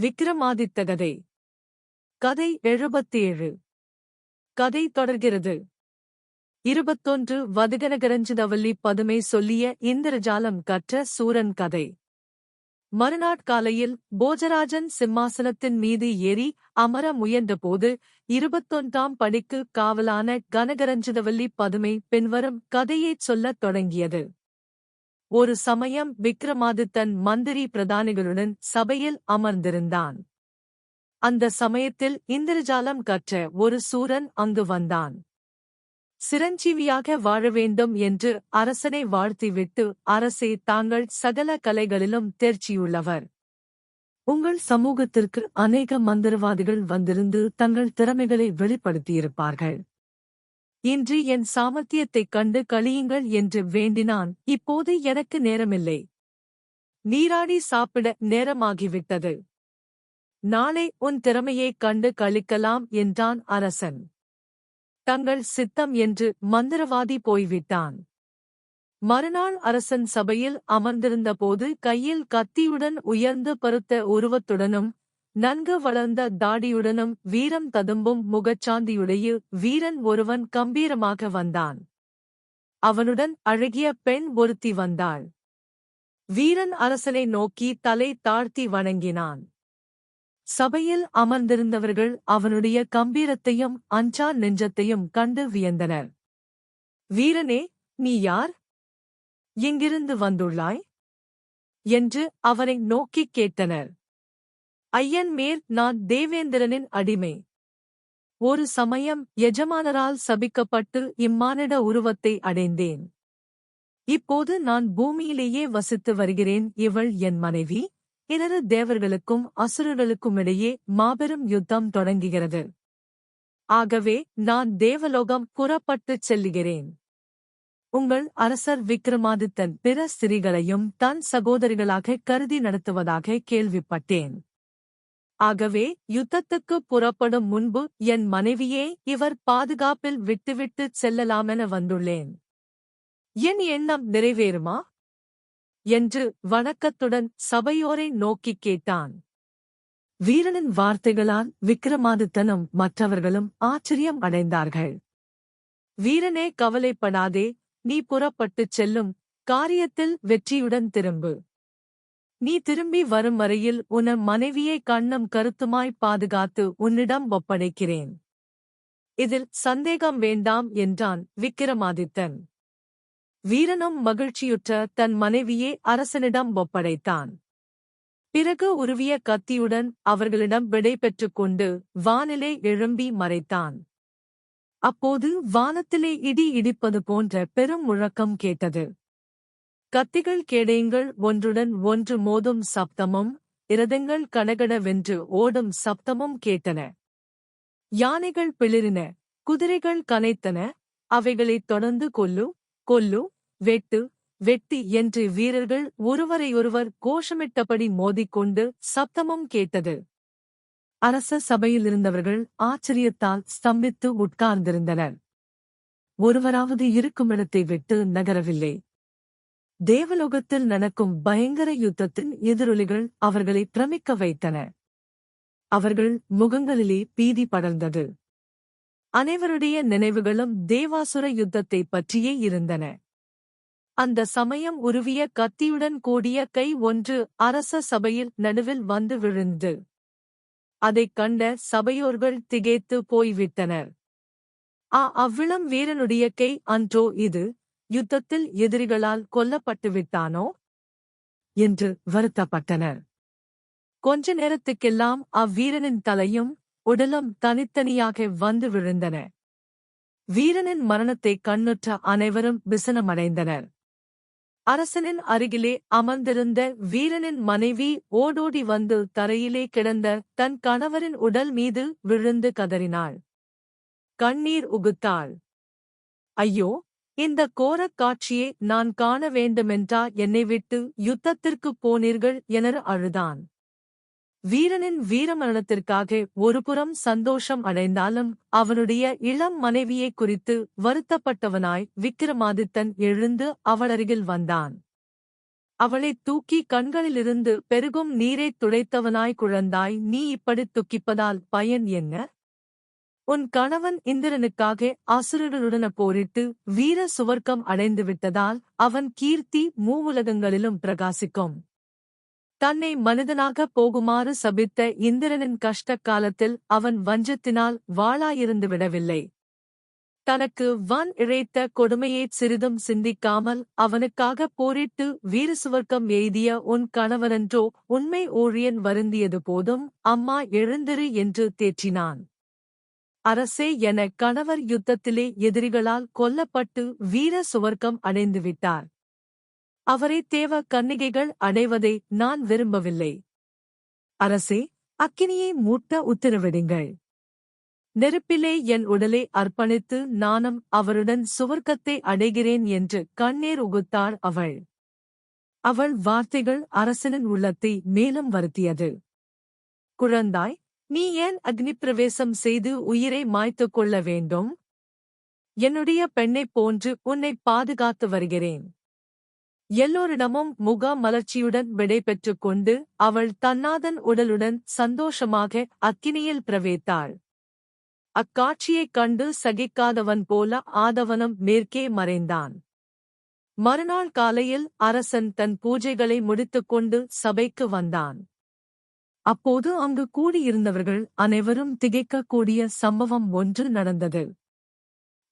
விக்ரமாதித்த கதை. கதை 77. கதை தொடர்கிறது. 21 வதுகனகரஞ்சிதவல்லி பதுமை சொல்லிய இந்திரஜாலம் கற்ற சூரன் கதை. மறுநாட்காலையில் போஜராஜன் சிம்மாசனத்தின் மீது ஏறி அமர முயன்றபோது 21ஆம் படிக்கு காவலான கனகரஞ்சிதவல்லி பதுமை பின்வரும் கதையைச் சொல்லத் தொடங்கியது. ஒரு சமயம் விக்ரமாதித்தன் மந்திரி பிரதானிகளுடன் சபையில் அமர்ந்திருந்தான். அந்த சமயத்தில் இந்திரஜாலம் கற்ற ஒரு சூரன் அங்கு வந்தான். சிரஞ்சீவியாக வாழ வேண்டும் என்று அரசனை வாழ்த்திவிட்டு, அரசே, தாங்கள் சகல கலைகளிலும் தேர்ச்சியுள்ளவர். உங்கள் சமூகத்திற்கு அநேக மந்திரவாதிகள் வந்திருந்து தங்கள் திறமைகளை வெளிப்படுத்தியிருப்பார்கள். இன்று என் சாமர்த்தியத்தைக் கண்டு களியுங்கள் என்று வேண்டினான். இப்போது எனக்கு நேரமில்லை. நீராடி சாப்பிட நேரமாகிவிட்டது. நாளை உன் திறமையைக் கண்டு களிக்கலாம் என்றான் அரசன். தங்கள் சித்தம் என்று மந்திரவாதி போய்விட்டான். மறுநாள் அரசன் சபையில் அமர்ந்திருந்தபோது கையில் கத்தியுடன் உயர்ந்து பருத்த உருவத்துடனும் நன்கு வளர்ந்த தாடியுடனும் வீரம் ததும்பும் முகச்சாந்தியுடைய வீரன் ஒருவன் கம்பீரமாக வந்தான். அவனுடன் அழகிய பெண் ஒருத்தி வந்தாள். வீரன் அரசனை நோக்கி தலை தாழ்த்தி வணங்கினான். சபையில் அமர்ந்திருந்தவர்கள் அவனுடைய கம்பீரத்தையும் அஞ்சா நெஞ்சத்தையும் கண்டு வியந்தனர். வீரனே, நீ யார்? எங்கிருந்து வந்துள்ளாய்? என்று அவனை நோக்கிக் கேட்டனர். ஐயன் மேல், நான் தேவேந்திரனின் அடிமை. ஒரு சமயம் எஜமானரால் சபிக்கப்பட்டு இம்மானிட உருவத்தை அடைந்தேன். இப்போது நான் பூமியிலேயே வசித்து வருகிறேன். இவள் என் மனைவி. இரு தேவர்களுக்கும் அசுரர்களுக்குமிடையே மாபெரும் யுத்தம் தொடங்குகிறது. ஆகவே நான் தேவலோகம் புறப்பட்டுச் செல்லுகிறேன். உங்கள் அரசர் விக்ரமாதித்தன் பிற ஸ்திரீகளையும் தன் சகோதரிகளாக கருதி நடத்துவதாக கேள்விப்பட்டேன். ஆகவே யுத்தத்துக்குப் புறப்படும் முன்பு என் மனைவியே இவர் பாதுகாப்பில் விட்டுவிட்டுச் செல்லலாமென வந்துள்ளேன். என் எண்ணம் நிறைவேறுமா? என்று வணக்கத்துடன் சபையோரை நோக்கிக் கேட்டான். வீரனின் வார்த்தைகளால் விக்ரமாதித்தனும் மற்றவர்களும் ஆச்சரியம் அடைந்தார்கள். வீரனே, கவலைப்படாதே, நீ புறப்பட்டுச் செல்லும் காரியத்தில் வெற்றியுடன் திரும்பு. நீ திரும்பி வரும் வரையில் உன் மனைவியை கண்ணும் கருத்துமாய் பாதுகாத்து உன்னிடம் ஒப்படைக்கிறேன். இதில் சந்தேகம் வேண்டாம் என்றான் விக்கிரமாதித்தன். வீரனும் மகிழ்ச்சியுற்ற தன் மனைவியை அரசனிடம் ஒப்படைத்தான். பிறகு உருவிய கத்தியுடன் அவர்களிடம் விடை பெற்றுக் கொண்டு வானிலே எழும்பி மறைத்தான். அப்போது வானத்திலே இடி இடிப்பது போன்ற பெரும் முழக்கம் கேட்டது. கத்திகள் கேடயங்கள் ஒன்றுடன் ஒன்று மோதும் சப்தமும் இரதங்கள் கனகடவென்று ஓடும் சப்தமும் கேட்டன. யானைகள் பிளிரின, குதிரைகள் கனைத்தன. அவைகளைத் தொடர்ந்து கொல்லு, கொல்லு, வெட்டு, வெட்டி என்று வீரர்கள் ஒருவரையொருவர் கோஷமிட்டபடி மோதிக்கொண்டு சப்தமும் கேட்டது. அரச சபையிலிருந்தவர்கள் ஆச்சரியத்தால் ஸ்தம்பித்து உட்கார்ந்திருந்தனர். ஒருவராவது இருக்குமிடத்தை விட்டு நகரவில்லை. தேவலோகத்தில் நடக்கும் பயங்கர யுத்தத்தின் எதிரொலிகள் அவர்களை பிரமிக்க வைத்தன. அவர்கள் முகங்களிலே பீதி படர்ந்தது. அனைவருடைய நினைவுகளும் தேவாசுர யுத்தத்தைப் பற்றியே இருந்தன. அந்த சமயம் உருவிய கத்தியுடன் கூடிய கை ஒன்று அரச சபையில் நடுவில் வந்து விழுந்து. அதைக் கண்ட சபையோர்கள் திகைத்து போய்விட்டனர். அவ்விளம் வீரனுடைய கை அன்றோ இது? யுத்தத்தில் எதிரிகளால் கொல்லப்பட்டுவிட்டானோ என்று வருத்தப்பட்டனர். கொஞ்ச நேரத்துக்கெல்லாம் அவ்வீரனின் தலையும் உடலும் தனித்தனியாக வந்து விழுந்தன. வீரனின் மரணத்தைக் கண்ணுற்ற அனைவரும் விசனமடைந்தனர். அரசனின் அருகிலே அமர்ந்திருந்த வீரனின் மனைவி ஓடோடி வந்து தரையிலே கிடந்த தன் கணவரின் உடல் மீது விழுந்து கதறினாள். கண்ணீர் உகுத்தாள். ஐயோ, இந்த கோரக் காட்சியை நான் காண வேண்டுமென்றா என்னை விட்டு யுத்தத்திற்குப் போனீர்கள் என அழுதான். வீரனின் வீரமரணத்திற்காக ஒருபுறம் சந்தோஷம் அடைந்தாலும் அவனுடைய இளம் மனைவியைக் குறித்து வருத்தப்பட்டவனாய் விக்கிரமாதித்தன் எழுந்து அவளருகில் வந்தான். அவளைத் தூக்கி கண்களிலிருந்து பெருகும் நீரைத் துடைத்தவனாய் குழந்தாய், நீ இப்படித் துக்கிப்பதால் பயன் என்ன? உன் கணவன் இந்திரனுக்காக அசுரர்களுடன போரிட்டு வீர சுவர்க்கம் அடைந்துவிட்டதால் அவன் கீர்த்தி மூவுலகங்களிலும் பிரகாசிக்கும். தன்னை மனிதனாகப் போகுமாறு சபித்த இந்திரனின் கஷ்ட காலத்தில் அவன் வஞ்சத்தினால் வாளாயிருந்து விடவில்லை. தனக்கு வன் இழைத்த கொடுமையைச் சிறிதும் சிந்திக்காமல் அவனுக்காகப் போரிட்டு வீரசுவர்க்கம் எய்திய உன் கணவனன்றோ உண்மை ஊழியன் வருந்தியது போதும், அம்மா எழுந்திரு என்று தேற்றினான். அரசே, என கணவர் யுத்தத்திலே எதிரிகளால் கொல்லப்பட்டு வீர சுவர்க்கம் அடைந்துவிட்டார். அவரை தேவ கன்னிகைகள் அடைவதை நான் விரும்பவில்லை. அரசே, அக்கினியை மூட்ட உத்தரவிடுங்கள். நெருப்பிலே என் உடலை அர்ப்பணித்து நானும் அவருடன் சுவர்க்கத்தை அடைகிறேன் என்று கண்ணீர் உகுத்தாள் அவள். அவள் வார்த்தைகள் அரசனின் உள்ளத்தை மேலும் வருத்தியது. குழந்தாய், நீ ஏன் அக்னிப்பிரவேசம் செய்து உயிரை மாய்த்துக் கொள்ள வேண்டும்? என்னுடைய பெண்ணைப் போன்று உன்னை பாதுகாத்து வருகிறேன். எல்லோரிடமும் முக மலர்ச்சியுடன் விடை பெற்றுக் கொண்டு அவள் தன்னாதன் உடலுடன் சந்தோஷமாக அக்கினியில் பிரவேத்தாள். அக்காட்சியைக் கண்டு சகிக்காதவன் போல ஆதவனும் மேற்கே மறைந்தான். மறுநாள் காலையில் அரசன் தன் பூஜைகளை முடித்துக்கொண்டு சபைக்கு வந்தான். அப்போது அங்கு கூடியிருந்தவர்கள் அனைவரும் திகைக்கக்கூடிய சம்பவம் ஒன்று நடந்தது.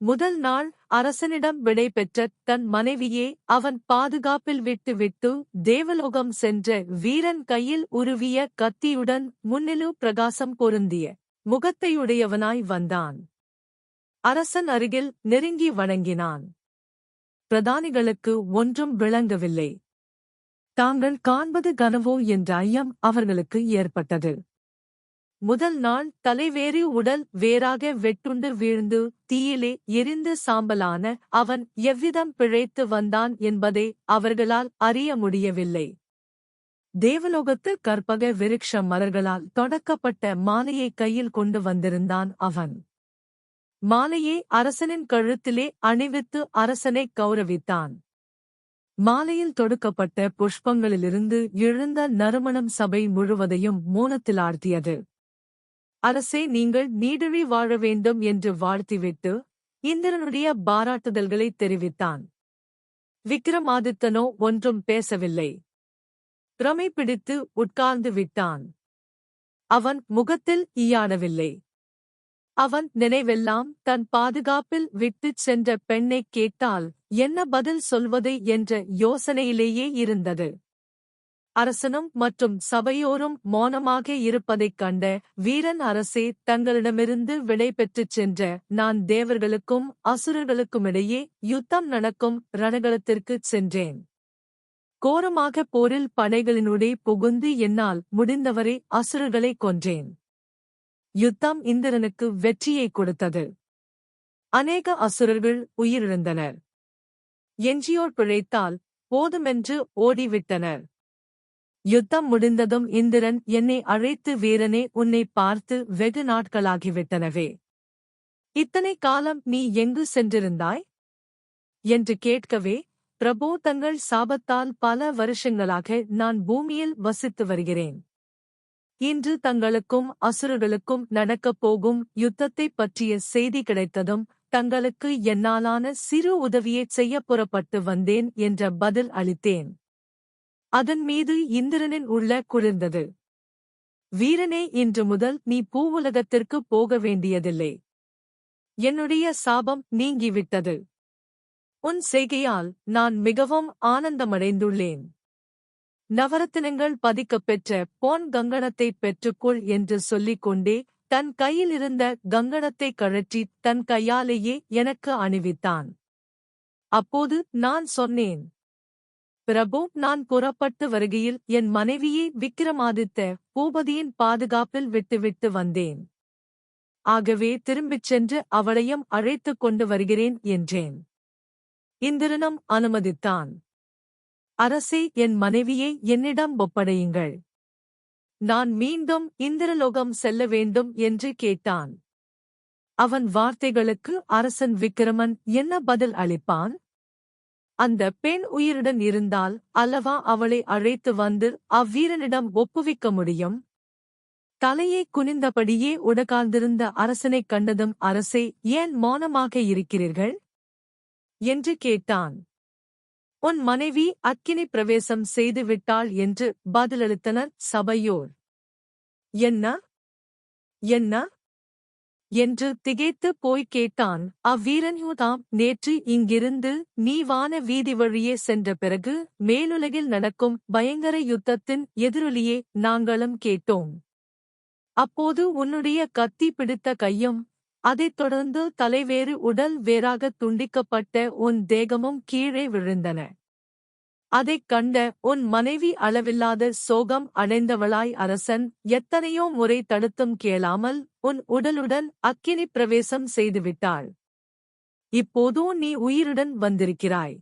முதல் நாள் அரசனிடம் விடை பெற்ற தன் மனைவியே அவன் பாதுகாப்பில் விட்டுவிட்டு தேவலோகம் சென்ற வீரன் கையில் உருவிய கத்தியுடன் முன்னிலு பிரகாசம் பொருந்திய முகத்தையுடையவனாய் வந்தான். அரசன் அருகில் நெருங்கி வணங்கினான். பிரதானிகளுக்கு ஒன்றும் விளங்கவில்லை. தாங்கள் காண்பது கனவோ என்ற ஐயம் அவர்களுக்கு ஏற்பட்டது. முதல் நாள் தலைவேறி உடல் வேறாக வெட்டுண்டு வீழ்ந்து தீயிலே எரிந்து சாம்பலான அவன் எவ்விதம் பிழைத்து வந்தான் என்பதை அவர்களால் அறிய முடியவில்லை. தேவலோகத்து கற்பக விருட்ச மலர்களால் தொடக்கப்பட்ட மாலையை கையில் கொண்டு வந்திருந்தான் அவன். மாலையை அரசனின் கழுத்திலே அணிவித்து அரசனை கௌரவித்தான். மாலையில் தொடுக்கப்பட்ட புஷ்பங்களிலிருந்து எழுந்த நறுமணம் சபை முழுவதையும் மோனத்தில் ஆழ்த்தியது. அரசே, நீங்கள் நீடழி வாழ வேண்டும் என்று வாழ்த்திவிட்டு இந்திரனுடைய பாராட்டுதல்களைத் தெரிவித்தான். விக்கிரமாதித்தனோ ஒன்றும் பேசவில்லை. பிரமை பிடித்து உட்கார்ந்து விட்டான். அவன் முகத்தில் ஈயாடவில்லை. அவன் நினைவெல்லாம் தன் பாதுகாப்பில் விட்டுச் சென்ற பெண்ணைக் கேட்டால் என்ன பதில் சொல்வது என்ற யோசனையிலேயே இருந்தது. அரசனும் மற்றும் சபையோரும் மௌனமாக இருப்பதைக் கண்ட வீரன், அரசே, தங்களிடமிருந்து விடை பெற்றுச் சென்ற நான் தேவர்களுக்கும் அசுரர்களுக்குமிடையே யுத்தம் நடக்கும் ரணகளத்திற்குச் சென்றேன். கோரமாக போரில் படைகளினூடே புகுந்து என்னால் முடிந்தவரை அசுரர்களை கொன்றேன். யுத்தம் இந்திரனுக்கு வெற்றியை கொடுத்தது. அநேக அசுரர்கள் உயிரிழந்தனர். எஞ்சியோர் பிழைத்தால் போதுமென்று ஓடிவிட்டனர். யுத்தம் முடிந்ததும் இந்திரன் என்னை அழைத்து, வீரனே, உன்னை பார்த்து வெகு நாட்களாகிவிட்டனவே. இத்தனை காலம் நீ எங்கு சென்றிருந்தாய் என்று கேட்கவே, பிரபோ, தங்கள் சாபத்தால் பல வருஷங்களாக நான் பூமியில் வசித்து வருகிறேன். இன்று தங்களுக்கும் அசுரர்களுக்கும் நடக்கப் போகும் யுத்தத்தைப் பற்றிய செய்தி கிடைத்ததும் தங்களுக்கு என்னாலான சிறு உதவியைச் செய்யப் புறப்பட்டு வந்தேன் என்ற பதில் அளித்தேன். அதன் மீது இந்திரனின் உள்ள குளிர்ந்தது. வீரனே, இன்று முதல் நீ பூவுலகத்திற்குப் போக வேண்டியதில்லை. என்னுடைய சாபம் நீங்கிவிட்டது. உன் செய்கையால் நான் மிகவும் ஆனந்தமடைந்துள்ளேன். நவரத்தினங்கள் பதிக்கப் பெற்ற பொன் கங்கணத்தைப் பெற்றுக்கொள் என்று சொல்லிக் கொண்டே தன் கையிலிருந்த கங்கணத்தைக் கழற்றி தன் கையாலேயே எனக்கு அணிவித்தான். அப்போது நான் சொன்னேன், பிரபு, நான் புறப்பட்டு வருகையில் என் மனைவியை விக்கிரமாதித்த பூபதியின் பாதுகாப்பில் விட்டுவிட்டு வந்தேன். ஆகவே திரும்பிச் சென்று அவளையும் அழைத்துக் கொண்டு வருகிறேன் என்றேன். இந்திரனும் அனுமதித்தான். அரசே, என் மனைவியை என்னிடம் ஒப்படையுங்கள். நான் மீண்டும் இந்திரலோகம் செல்ல வேண்டும் என்று கேட்டான். அவன் வார்த்தைகளுக்கு அரசன் விக்கிரமன் என்ன பதில் அளிப்பான்? அந்த பெண் உயிருடன் இருந்தால் அல்லவா அவளை அழைத்து வந்து அவ்வீரனிடம் ஒப்புவிக்க முடியும்? தலையை குனிந்தபடியே உடகார்ந்திருந்த அரசனைக் கண்டதும், அரசே, ஏன் மௌனமாக இருக்கிறீர்கள்? என்று கேட்டான். உன் மனைவி அக்கினி பிரவேசம் செய்து விட்டாள் என்று பதிலளித்தனர் சபையோர். என்ன என்ன என்று திகைத்து போய்க் கேட்டான். அவ்வீரன்தாம், நேற்று இங்கிருந்து நீ வான வீதி வழியே சென்ற பிறகு மேலுலகில் நடக்கும் பயங்கர யுத்தத்தின் எதிரொலியே நாங்களும் கேட்டோம். அப்போது உன்னுடைய கத்தி பிடித்த கையும் அதைத் தொடர்ந்து தலைவேறு உடல் வேறாகத் துண்டிக்கப்பட்ட உன் தேகமும் கீழே விழுந்தன. அதைக் கண்ட உன் மனைவி அளவில்லாத சோகம் அடைந்தவளாய் அரசன் எத்தனையோ முறை தடுத்தும் கேளாமல் உன் உடலுடன் அக்கினி பிரவேசம் செய்துவிட்டாள். இப்போதோ நீ உயிருடன் வந்திருக்கிறாய்.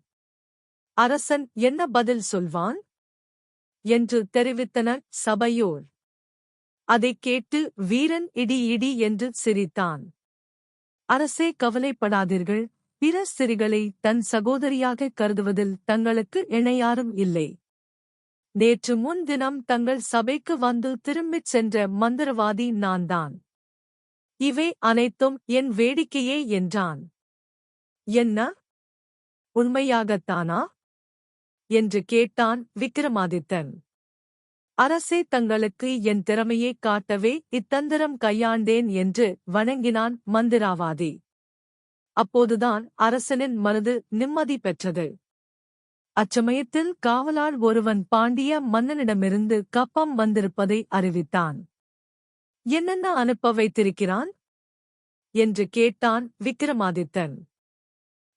அரசன் என்ன பதில் சொல்வான் என்று தெரிவித்தனர் சபையோர். அதைக் கேட்டு வீரன் இடி இடி என்று சிரித்தான். அரசே, கவலைப்படாதீர்கள். பிற ஸ்திரிகளை தன் சகோதரியாகக் கருதுவதில் தங்களுக்கு இணையாரும் இல்லை. நேற்று முன்தினம் தங்கள் சபைக்கு வந்து திரும்பிச் சென்ற மந்திரவாதி நான்தான். இவை அனைத்தும் என் வேடிக்கையே என்றான். என்ன, உண்மையாகத்தானா என்று கேட்டான் விக்கிரமாதித்தன். அரசே, தங்களுக்கு என் திறமையைக் காட்டவே இத்தந்திரம் கையாண்டேன் என்று வணங்கினான் மந்திரவாதி. அப்போதுதான் அரசனின் மனது நிம்மதி பெற்றது. அச்சமயத்தில் காவலாள் ஒருவன் பாண்டிய மன்னனிடமிருந்து கப்பம் வந்திருப்பதை அறிவித்தான். என்னென்ன அனுப்ப வைத்திருக்கிறான் என்று கேட்டான் விக்கிரமாதித்தன்.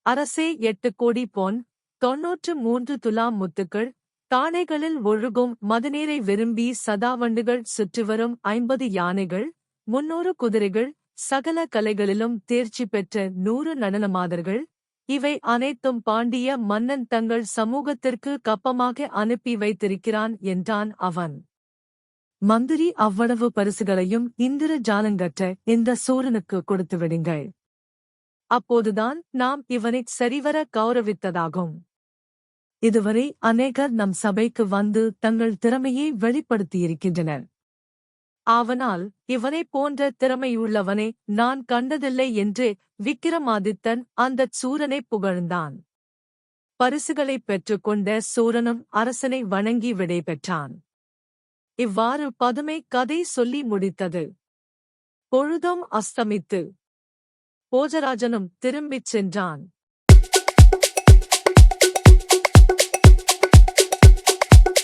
அரசே, 8 கோடி பொன், 93 துலாம் முத்துக்கள், தானைகளில் ஒழுகும் மதுநீரை விரும்பி சதாவண்டுகள் சுற்றிவரும் 50 யானைகள், 300 குதிரைகள், சகல கலைகளிலும் தேர்ச்சி பெற்ற 100 நடனமாதர்கள், இவை அனைத்தும் பாண்டிய மன்னன் தங்கள் சமூகத்திற்கு கப்பமாக அனுப்பி வைத்திருக்கிறான் என்றான் அவன். மந்திரி, அவ்வளவு பரிசுகளையும் இந்திர ஜாலங்கற்ற இந்த சூரனுக்கு கொடுத்துவிடுங்கள். அப்போதுதான் நாம் இவனைச் சரிவர கௌரவித்ததாகும். இதுவரை அநேகர் நம் சபைக்கு வந்து தங்கள் திறமையை வெளிப்படுத்தியிருக்கின்றனர். ஆவனால் இவனைப் போன்ற திறமையுள்ளவனை நான் கண்டதில்லை என்று விக்கிரமாதித்தன் அந்தச் சூரனைப் புகழ்ந்தான். பரிசுகளைப் பெற்றுக்கொண்ட சூரனும் அரசனை வணங்கி விடை பெற்றான். இவ்வாறு பதுமை கதை சொல்லி முடித்தது. பொழுதும் அஸ்தமித்து போஜராஜனும் திரும்பிச் சென்றான்.